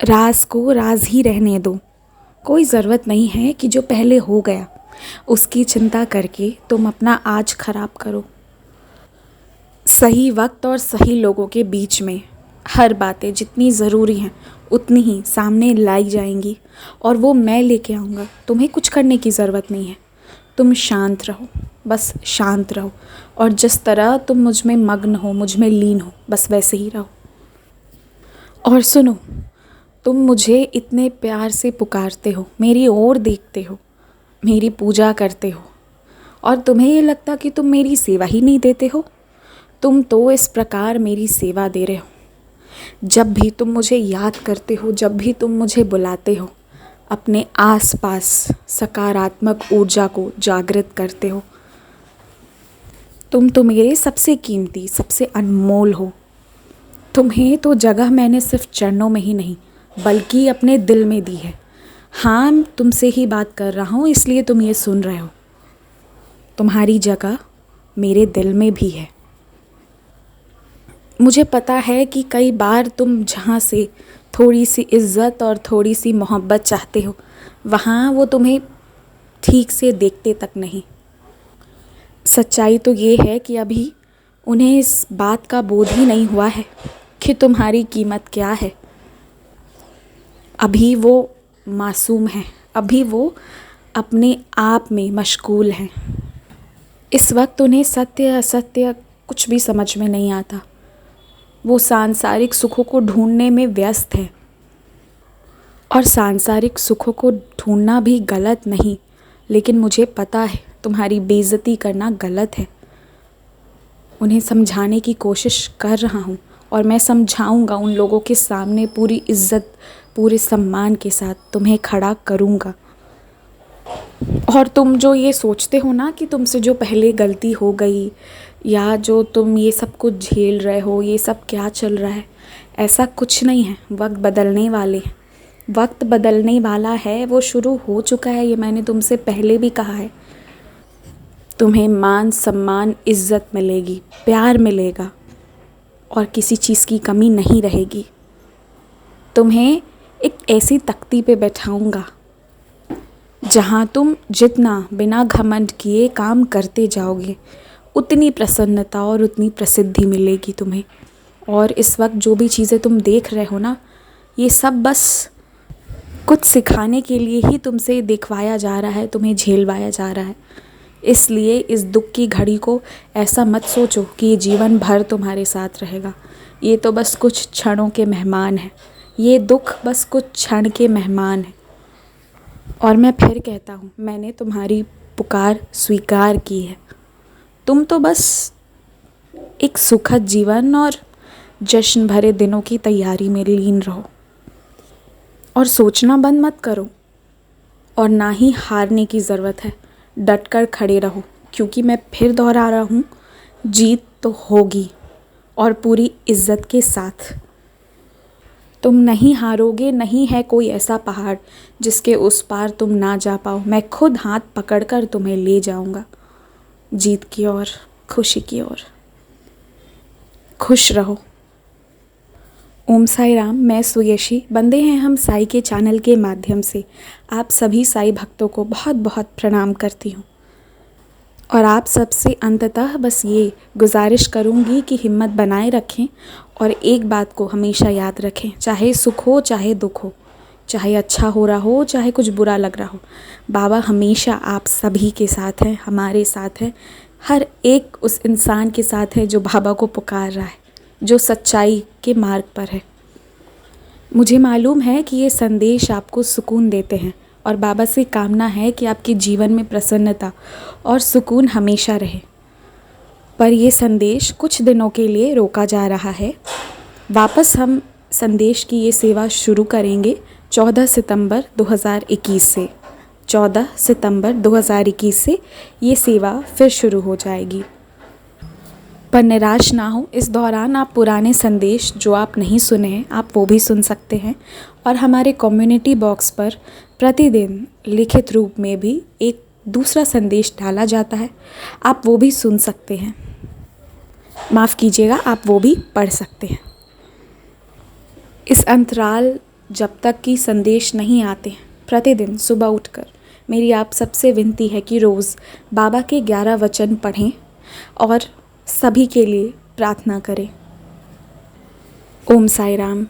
राज को राज ही रहने दो। कोई ज़रूरत नहीं है कि जो पहले हो गया उसकी चिंता करके तुम अपना आज खराब करो। सही वक्त और सही लोगों के बीच में हर बातें जितनी ज़रूरी हैं उतनी ही सामने लाई जाएंगी और वो मैं लेके आऊँगा। तुम्हें कुछ करने की ज़रूरत नहीं है। तुम शांत रहो, बस शांत रहो, और जिस तरह तुम मुझ में मग्न हो, मुझ में लीन हो, बस वैसे ही रहो। और सुनो, तुम मुझे इतने प्यार से पुकारते हो, मेरी ओर देखते हो, मेरी पूजा करते हो, और तुम्हें ये लगता कि तुम मेरी सेवा ही नहीं देते हो। तुम तो इस प्रकार मेरी सेवा दे रहे हो। जब भी तुम मुझे याद करते हो, जब भी तुम मुझे बुलाते हो, अपने आसपास सकारात्मक ऊर्जा को जागृत करते हो। तुम तो मेरे सबसे कीमती, सबसे अनमोल हो। तुम्हें तो जगह मैंने सिर्फ चरणों में ही नहीं बल्कि अपने दिल में दी है। हाँ, तुमसे ही बात कर रहा हूँ, इसलिए तुम ये सुन रहे हो। तुम्हारी जगह मेरे दिल में भी है। मुझे पता है कि कई बार तुम जहाँ से थोड़ी सी इज़्ज़त और थोड़ी सी मोहब्बत चाहते हो, वहाँ वो तुम्हें ठीक से देखते तक नहीं। सच्चाई तो ये है कि अभी उन्हें इस बात का बोध ही नहीं हुआ है कि तुम्हारी कीमत क्या है। अभी वो मासूम है, अभी वो अपने आप में मशगूल हैं। इस वक्त उन्हें सत्य असत्य कुछ भी समझ में नहीं आता। वो सांसारिक सुखों को ढूंढने में व्यस्त है, और सांसारिक सुखों को ढूंढना भी गलत नहीं, लेकिन मुझे पता है तुम्हारी बेइज्जती करना गलत है। उन्हें समझाने की कोशिश कर रहा हूँ, और मैं समझाऊँगा उन लोगों के सामने पूरी इज़्ज़त, पूरे सम्मान के साथ तुम्हें खड़ा करूँगा। और तुम जो ये सोचते हो ना कि तुमसे जो पहले गलती हो गई, या जो तुम ये सब कुछ झेल रहे हो, ये सब क्या चल रहा है, ऐसा कुछ नहीं है। वक्त बदलने वाले हैं, वक्त बदलने वाला है, वो शुरू हो चुका है। ये मैंने तुमसे पहले भी कहा है। तुम्हें मान सम्मान इज़्ज़त मिलेगी, प्यार मिलेगा, और किसी चीज़ की कमी नहीं रहेगी। तुम्हें एक ऐसी तख्ती पे बैठाऊंगा जहाँ तुम जितना बिना घमंड किए काम करते जाओगे, उतनी प्रसन्नता और उतनी प्रसिद्धि मिलेगी तुम्हें। और इस वक्त जो भी चीज़ें तुम देख रहे हो ना, ये सब बस कुछ सिखाने के लिए ही तुमसे दिखवाया जा रहा है, तुम्हें झेलवाया जा रहा है। इसलिए इस दुख की घड़ी को ऐसा मत सोचो कि ये जीवन भर तुम्हारे साथ रहेगा। ये तो बस कुछ क्षणों के मेहमान हैं। ये दुख बस कुछ क्षण के मेहमान हैं। और मैं फिर कहता हूँ, मैंने तुम्हारी पुकार स्वीकार की है। तुम तो बस एक सुखद जीवन और जश्न भरे दिनों की तैयारी में लीन रहो, और सोचना बंद मत करो, और ना ही हारने की ज़रूरत है। डट कर खड़े रहो, क्योंकि मैं फिर दोहरा रहा हूँ, जीत तो होगी, और पूरी इज़्ज़त के साथ। तुम नहीं हारोगे। नहीं है कोई ऐसा पहाड़ जिसके उस पार तुम ना जा पाओ। मैं खुद हाथ पकड़कर तुम्हें ले जाऊंगा जीत की ओर, खुशी की ओर। खुश रहो। ओम साई राम। मैं सुयशी। बंदे हैं हम साई के चैनल के माध्यम से आप सभी साई भक्तों को बहुत बहुत प्रणाम करती हूँ, और आप सबसे अंततः बस ये गुजारिश करूँगी कि हिम्मत बनाए रखें, और एक बात को हमेशा याद रखें, चाहे सुख हो चाहे दुख हो, चाहे अच्छा हो रहा हो चाहे कुछ बुरा लग रहा हो, बाबा हमेशा आप सभी के साथ हैं, हमारे साथ हैं। हर एक उस इंसान के साथ है जो बाबा को पुकार रहा है, जो सच्चाई के मार्ग पर है। मुझे मालूम है कि ये संदेश आपको सुकून देते हैं, और बाबा से कामना है कि आपके जीवन में प्रसन्नता और सुकून हमेशा रहे। पर ये संदेश कुछ दिनों के लिए रोका जा रहा है। वापस हम संदेश की ये सेवा शुरू करेंगे 14 सितंबर 2021 से। 14 सितंबर 2021 से ये सेवा फिर शुरू हो जाएगी। पर निराश ना हो, इस दौरान आप पुराने संदेश जो आप नहीं सुने हैं, आप वो भी सुन सकते हैं, और हमारे कम्युनिटी बॉक्स पर प्रतिदिन लिखित रूप में भी एक दूसरा संदेश डाला जाता है, आप वो भी सुन सकते हैं। माफ़ कीजिएगा, आप वो भी पढ़ सकते हैं। इस अंतराल जब तक कि संदेश नहीं आते, प्रतिदिन सुबह उठकर मेरी आप सबसे विनती है कि रोज़ बाबा के 11 वचन पढ़ें और सभी के लिए प्रार्थना करें। ओम साई राम।